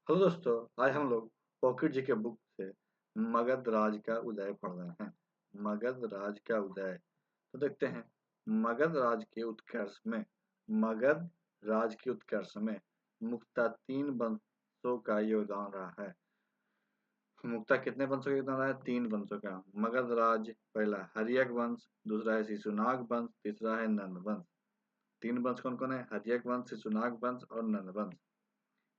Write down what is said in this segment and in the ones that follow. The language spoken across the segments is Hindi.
हेलो दोस्तों, आज हम लोग पॉकेट जी के बुक से मगध राज का उदय पढ़ रहे हैं। मगध राज का उदय तो देखते हैं। मगध राज के उत्कर्ष में मगध राज के उत्कर्ष में मुख्यतः तीन वंशों का योगदान रहा है। मुख्यतः कितने वंशों का योगदान रहा है? तीन वंशों का। मगध राज पहला हर्यक वंश, दूसरा है शिशुनाग वंश, तीसरा है नंद वंश। तीन वंश कौन कौन है? हर्यक वंश, शिशुनाग वंश और नंद वंश।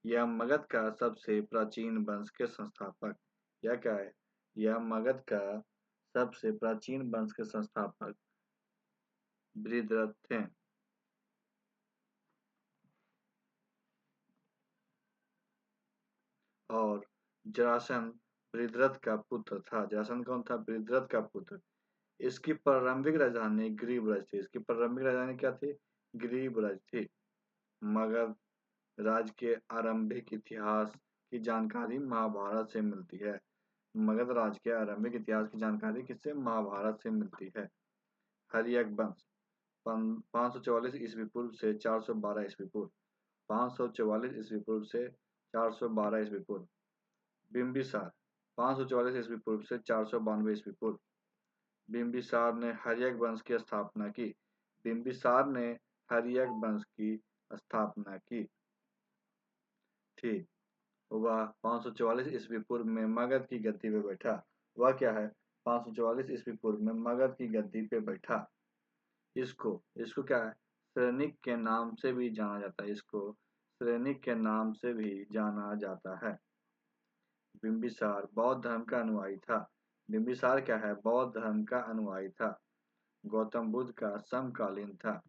यह मगध का सबसे प्राचीन वंश के संस्थापक। यह क्या है? यह मगध का सबसे प्राचीन वंश के संस्थापक बृहद्रथ थे। और जरासंध बृहद्रथ का पुत्र था। जरासंध कौन था? बृहद्रथ का पुत्र। इसकी प्रारंभिक राजधानी गिरिब्रज थी। इसकी प्रारंभिक राजधानी क्या थी? गिरिब्रज थी। मगध राज के आरंभिक इतिहास की जानकारी महाभारत से मिलती है। मगध राज के आरंभिक इतिहास की जानकारी किससे? महाभारत से मिलती है। हर्यक वंश 544 ईस्वी पूर्व से 412 ईस्वी पूर्व। 544 ईस्वी पूर्व से 412 ईस्वी पूर्व। बिंबिसार 544 ईस्वी पूर्व से 492 ईस्वी पूर्व। बिंबिसार ने हर्यक वंश की स्थापना की। बिंबिसार ने हर्यक वंश की स्थापना की थी। वह 544 ईस्वी पूर्व में मगध की गद्दी पे बैठा। वह क्या है? 544 ईस्वी पूर्व में मगध की गद्दी पे बैठा। इसको इसको क्या है? श्रेनिक के नाम से भी जाना जाता है। इसको श्रेनिक के नाम से भी जाना जाता है। बिंबिसार बौद्ध धर्म का अनुयायी था। बिंबिसार क्या है? बौद्ध धर्म का अनुयायी था। गौतम बुद्ध का समकालीन था।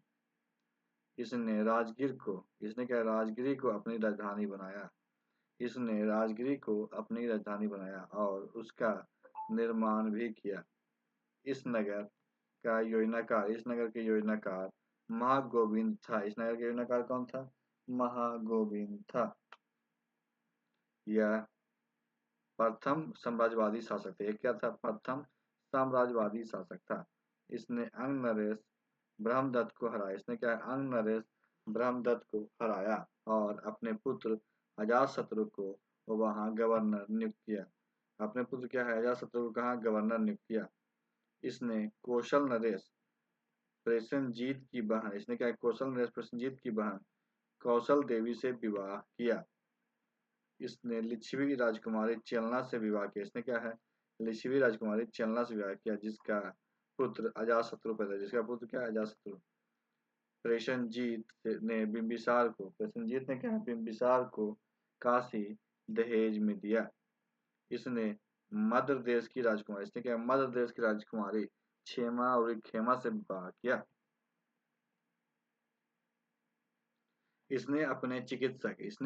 इसने क्या? राजगिरी को अपनी राजधानी बनाया। इसने राजगिरी को अपनी राजधानी बनाया और उसका निर्माण भी किया। इस नगर के योजनाकार महागोविंद था। इस नगर के योजनाकार कौन था? महागोविंद था। यह प्रथम साम्राज्यवादी शासक थे। क्या था? प्रथम साम्राज्यवादी शासक था। इसने अंग नरेश ब्रह्मदत्त को हराया। इसने क्या है? अंग नरेश ब्रह्मदत्त को हराया और अपने पुत्र अजातशत्रु को वहां गवर्नर नियुक्त किया। अपने पुत्र क्या है? अजातशत्रु को कहाँ गवर्नर नियुक्त किया। इसने कौशल नरेश प्रसेनजीत की बहन इसने क्या है? कौशल नरेश प्रसेनजीत की बहन कौशल देवी से विवाह किया। इसने लिच्छवी राजकुमारी चेलना से विवाह किया। इसने क्या है? लिच्छवी राजकुमारी चेलना से विवाह किया, जिसका पुत्र अजातशत्रु पैदा। जिसका पुत्र क्या है? अजातशत्रु। प्रसेनजीत ने क्या है? बिम्बिसार को काशी दहेज में दिया। इसने मद्र देश की राजकुमारी इसने क्या? मद्र देश की राजकुमारी क्षेमा और खेमा से विवाह किया। इसने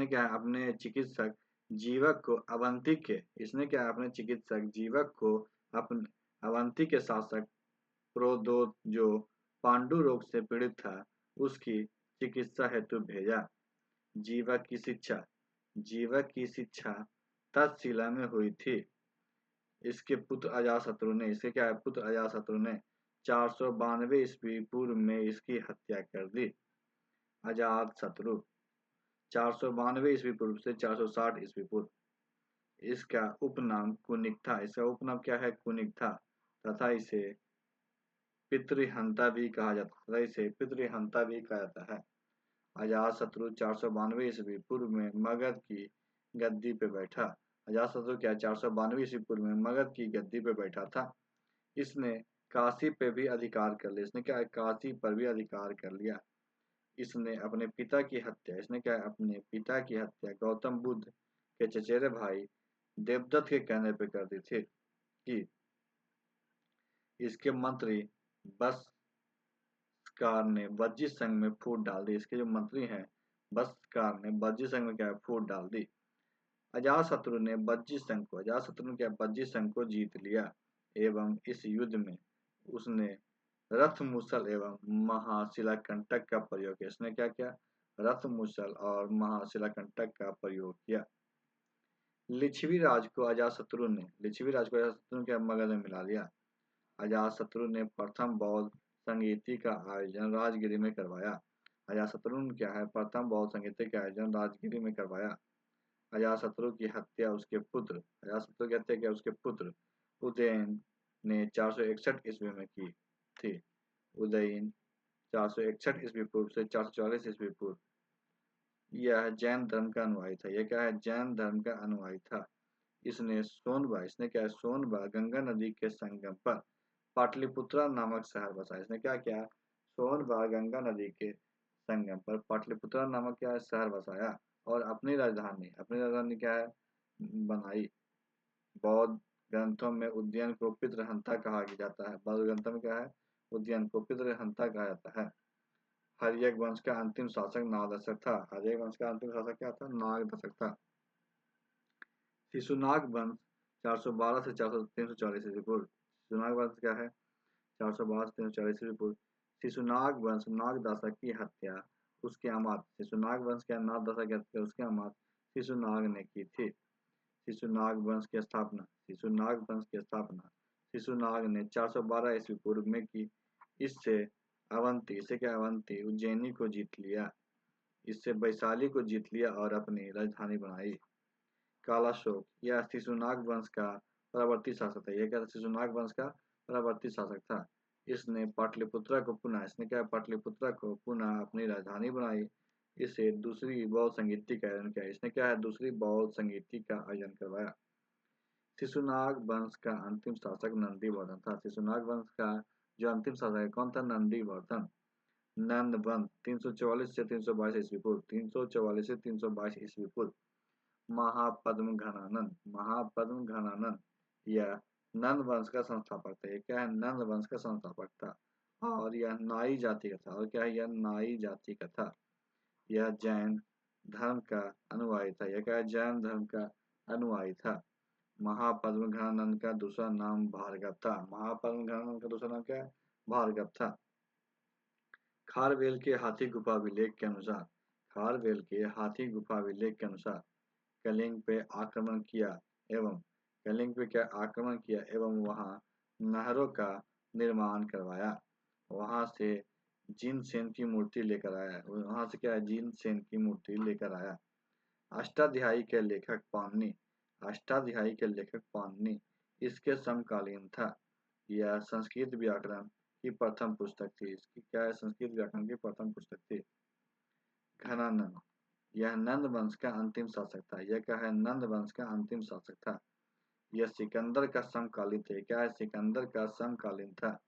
क्या है? अपने चिकित्सक जीवक को अवंती के इसने क्या है? अपने चिकित्सक जीवक को अपने अवंती के शासक प्रोद्योत जो पांडु रोग से पीड़ित था उसकी चिकित्सा हेतु भेजा। जीवक की शिक्षा जीवक की शिक्षा तक्षशिला में हुई थी। इसके क्या है? पुत्र अजातशत्रु ने 492 ईस्वी पूर्व में इसकी हत्या कर दी। अजातशत्रु 492 ईस्वी पूर्व से 460 ईस्वी पूर्व। इसका उपनाम कुनिक था। इसका उपनाम क्या है? कुनिक था। तथा इसे पितृहंता भी कहा जाता है। इसे पितृहंता भी कहा जाता है। अजातशत्रु 492 ईस्वी पूर्व में मगध की गद्दी पे बैठा। अजातशत्रु क्या? 492 ईस्वी पूर्व में मगध की गद्दी पे बैठा था। इसने काशी पे भी अधिकार कर लिया। इसने क्या है? काशी पर भी अधिकार कर लिया। इसने क्या है? अपने पिता की हत्या गौतम बुद्ध के चचेरे भाई देवदत्त के कहने पे कर दी थी। कि इसके मंत्री बस्कार ने वज्जी संघ में फूट डाल दी। इसके जो मंत्री हैं बस्कार ने वज्जी संघ में क्या है? फूट डाल दी। अजातशत्रु ने क्या? वज्जी संघ को जीत लिया एवं इस युद्ध में उसने रथ मूसल एवं महाशिलाकंटक का प्रयोग किया। इसने क्या किया? रथ मूसल और महाशिलाकंटक का प्रयोग किया। लिच्छवी राज को अजातशत्रु के मगध में मिला लिया। अजातशत्रु ने प्रथम बौद्ध संगीति का आयोजन राजगिरी में करवाया। अजातशत्रु ने क्या है? प्रथम बौद्ध संगीति का आयोजन राजगिरी में करवाया। अजातशत्रु की हत्या उसके पुत्र अजातशत्रु की हत्या किया उसके पुत्र उदयन ने 461 ईस्वी में की थी। उदयन 461 ईस्वी पूर्व से 444 ईस्वी पूर्व। यह जैन धर्म का अनुयायी था। यह क्या है? जैन धर्म का अनुयायी था। इसने क्या है? सोनबा गंगा नदी के संगम पर पाटलिपुत्रा नामक शहर बसाया। इसने क्या किया? सोनबा गंगा नदी के संगम पर पाटलिपुत्रा नामक क्या है? शहर बसाया और अपनी राजधानी क्या है? बनाई। बौद्ध ग्रंथों में उद्यान को पितृहंता कहा जाता है। बौद्ध ग्रंथों में क्या है? उद्यान को पितृहंता कहा जाता है। हर्यक वंश का अंतिम शासक नागदशक था। हर्यक वंश का अंतिम शासक क्या था? नागदशक था। शिशुनाग वंश 412 से 340 ईस्वी पूर्व। शिशुनाग वंश क्या है? 412 से 340 ईस्वी पूर्व। शिशुनाग वंश नागदशक की हत्या उसके अमात्य शिशुनाग वंश के नागदशक की हत्या उसके अमात्य शिशुनाग ने की थी। शिशुनाग वंश की स्थापना शिशुनाग ने 412 ईस्वी पूर्व में की। इससे क्या अवंती उज्जैनी को जीत लिया। इससे वैशाली को जीत लिया और अपनी राजधानी बनाई। कालाशोक यह शिशुनाग वंश का परावर्ती शासक था। यह क्या था? शिशुनाग वंश का परावर्ती शासक था। इसने पाटलिपुत्रा को पुनः अपनी राजधानी बनाई। इसे दूसरी बौद्ध संगीति का आयोजन किया। इसने क्या है? दूसरी बौद्ध संगीति का आयोजन करवाया। शिशुनाग वंश का अंतिम शासक नंदीवर्धन था। शिशुनाग वंश का जो अंतिम शासक है कौन था? नंदीवर्धन। नंद वंश 344 से 322 ईस्वी पूर्व। 344 से 322 ईस्वी पूर्व। महापद्म घनानंद यह नंद वंश का संस्थापक था। यह क्या है? नंद वंश का संस्थापक था और यह नाई जाति का था। और क्या है? यह नाई जाति का था। यह जैन धर्म का अनुयायी था। यह क्या है? जैन धर्म का अनुयायी था। महापद्म घनानंद का दूसरा नाम भार्गव था। महापद्म घनानंद का दूसरा नाम क्या है? भार्गव था। खारवेल के हाथी गुफा अभिलेख के अनुसार कलिंग पे आक्रमण किया एवं वहां नहरों का निर्माण करवाया। वहां से जिनसेन की मूर्ति लेकर आया। अष्टाध्यायी के लेखक पाणिनि इसके समकालीन था। यह संस्कृत व्याकरण की प्रथम पुस्तक थी। इसकी क्या है? संस्कृत व्याकरण की प्रथम पुस्तक थी। घनानंद यह नंद वंश का अंतिम शासक था। यह क्या है? नंद वंश का अंतिम शासक था। यह सिकंदर का समकालीन थे। क्या है? सिकंदर का समकालीन था।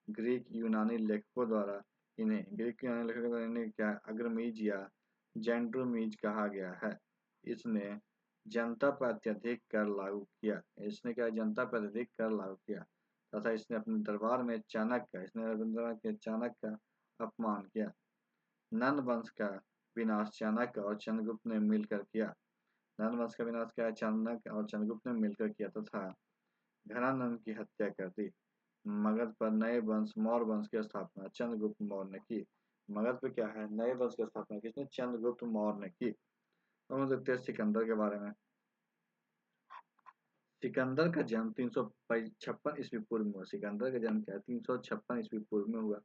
ग्रीक यूनानी लेखकों द्वारा इन्हें क्या अग्रमीज या जेंड्रोमीज कहा गया है। इसने जनता पर अत्यधिक कर लागू किया तथा इसने अपने दरबार में चाणक्य का अपमान किया। नंद वंश का विनाश चाणक्य और चंद्रगुप्त ने मिलकर किया। नंद वंश का विनाश क्या है? चाणक्य और चंद्रगुप्त ने मिलकर किया तथा घनानंद की हत्या कर दी। मगध पर नए वंश मौर्य वंश की स्थापना चंद्रगुप्त मौर्य ने की। मगध पे क्या है? नए वंश की स्थापना किसने? चंद्रगुप्त मौर्य ने की। हम देखते हैं सिकंदर के बारे में। सिकंदर का जन्म 356 ईस्वी पूर्व में हुआ। सिकंदर का जन्म क्या है? 356 ईस्वी पूर्व में हुआ।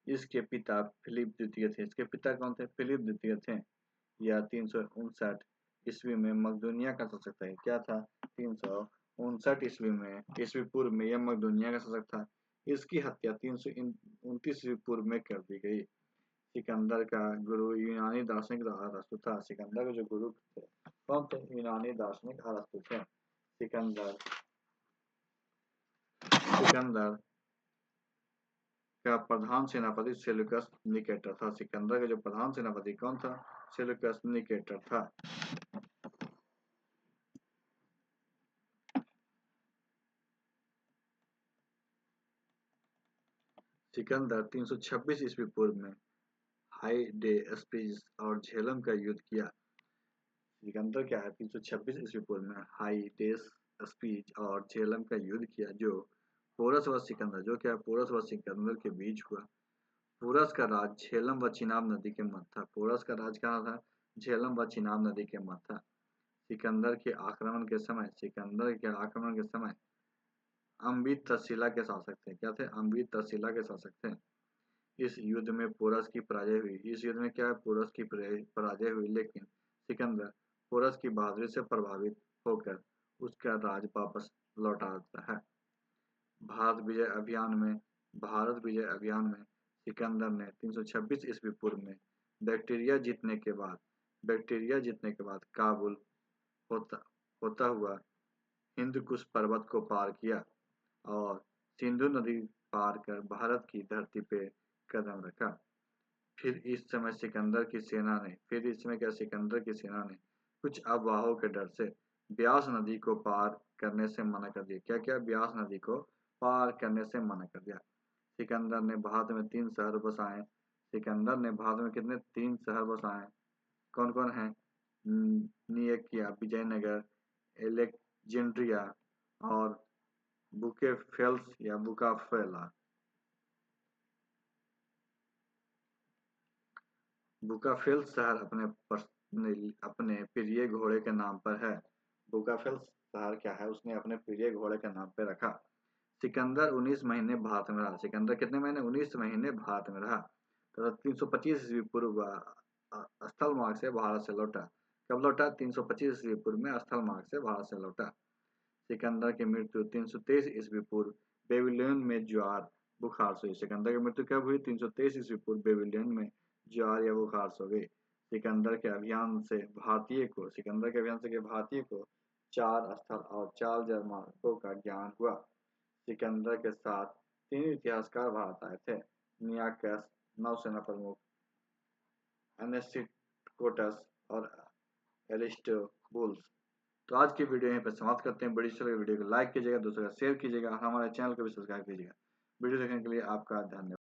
इसके पिता फिलिप द्वितीय थे। इसके पिता कौन थे? फिलिप द्वितीय थे। यह 359 ईस्वी में मकदूनिया का शासक था। क्या था? 359 ईस्वी पूर्व में यह मकदूनिया का शासक था। इसकी हत्या 329 ईस्वी पूर्व में कर दी गई। सिकंदर का गुरु यूनानी दार्शनिक अरस्तु था। सिकंदर के जो गुरु थे कौन थे? यूनानी दार्शनिक अरस्तु थे। सिकंदर का प्रधान सेनापति सेल्यूकस निकेटर था। सिकंदर का जो प्रधान सेनापति कौन था? सेल्यूकस निकेटर था। सिकंदर 326 ईस्वी पूर्व में हाइडेस्पिस और झेलम का युद्ध किया। सिकंदर क्या है? 326 ईस्वी पूर्व में हाइडेस्पिस और झेलम का युद्ध किया जो पोरस व सिकंदर के बीच हुआ। पोरस का राज झेलम व चिनाब नदी के मध्य था। पोरस का राज कहाँ था? झेलम व चिनाब नदी के मध्य था। सिकंदर के आक्रमण के समय अम्बित तक्षशिला के शासक थे। क्या थे? अम्बित तक्षशिला के शासक थे। इस युद्ध में पोरस की पराजय हुई। लेकिन सिकंदर पोरस की बहादुरी से प्रभावित होकर उसका राज वापस लौटाता है। भारत विजय अभियान में सिकंदर ने 326 ईस्वी पूर्व में बैक्टीरिया जीतने के बाद काबुल होता होता हुआ हिंद कुश पर्वत को पार किया और सिंधु नदी पार कर भारत की धरती पे कदम रखा। फिर इस समय सिकंदर की सेना ने कुछ अफवाहों के डर से ब्यास नदी को पार करने से मना कर दिया। क्या क्या? ब्यास नदी को पार करने से मना कर दिया। सिकंदर ने भारत में 3 शहर बसाए। सिकंदर ने भारत में कितने? 3 शहर बसाए। कौन कौन है? नियकिया, विजयनगर, एलेक्जेंड्रिया और बुकेफेल्स या बुकाफेला। बुकाफेल्स शहर अपने प्रिय घोड़े के नाम पर है। बुकाफेल्स शहर क्या है? उसने अपने प्रिय घोड़े के नाम पे रखा। सिकंदर 19 महीने भारत में रहा। सिकंदर कितने महीने? 19 महीने भारत में रहा। तो 325 ईस्वी पूर्व स्थल मार्ग से भारत से लौटा। कब लौटा? 325 ईस्वी पूर्व में स्थल मार्ग से भारत से लौटा। सिकंदर की मृत्यु 323 ईस्वी पूर्व बेबीलोन में ज्वार बुखार से हुई। सिकंदर की मृत्यु कब हुई? 323 ईस्वी पूर्व बेबीलोन में ज्वार या बुखार से हुई। सिकंदर के अभियान से भारतीय को 4 स्थल और 4 जलमार्गों का ज्ञान हुआ। सिकंदर के साथ 3 इतिहासकार भारत आए थे। नियाकस नौसेना प्रमुख, एनेसिकोटस और एरिस्टोबुलस। तो आज की वीडियो यहीं पर समाप्त करते हैं। बड़ी अच्छी लगी वीडियो को लाइक कीजिएगा, दूसरों का शेयर कीजिएगा, हमारे चैनल को भी सब्सक्राइब कीजिएगा। वीडियो देखने के लिए आपका धन्यवाद।